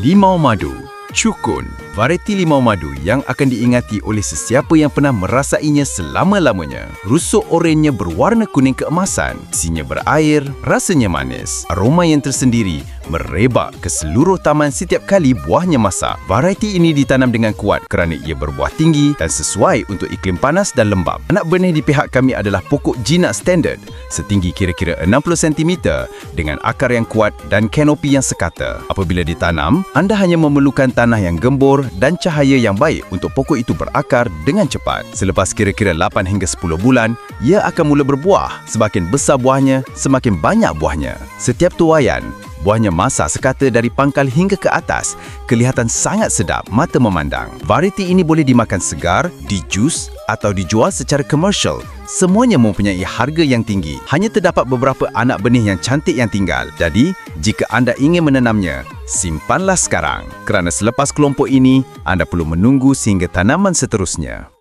Limau madu, cukun, varieti limau madu yang akan diingati oleh sesiapa yang pernah merasainya selama-lamanya. Rusuk orennya berwarna kuning keemasan, isinya berair, rasanya manis, aroma yang tersendiri merebak ke seluruh taman setiap kali buahnya masak. Varieti ini ditanam dengan kuat kerana ia berbuah tinggi dan sesuai untuk iklim panas dan lembap. Anak benih di pihak kami adalah pokok jinak standard, setinggi kira-kira 60 cm dengan akar yang kuat dan kanopi yang sekata. Apabila ditanam, anda hanya memerlukan tanah yang gembur dan cahaya yang baik untuk pokok itu berakar dengan cepat. Selepas kira-kira 8 hingga 10 bulan, ia akan mula berbuah. Semakin besar buahnya, semakin banyak buahnya. Setiap tuaian, buahnya masak sekata dari pangkal hingga ke atas, kelihatan sangat sedap mata memandang. Varieti ini boleh dimakan segar, dijus atau dijual secara komersial. Semuanya mempunyai harga yang tinggi. Hanya terdapat beberapa anak benih yang cantik yang tinggal. Jadi, jika anda ingin menanamnya, simpanlah sekarang. Kerana selepas kelompok ini, anda perlu menunggu sehingga tanaman seterusnya.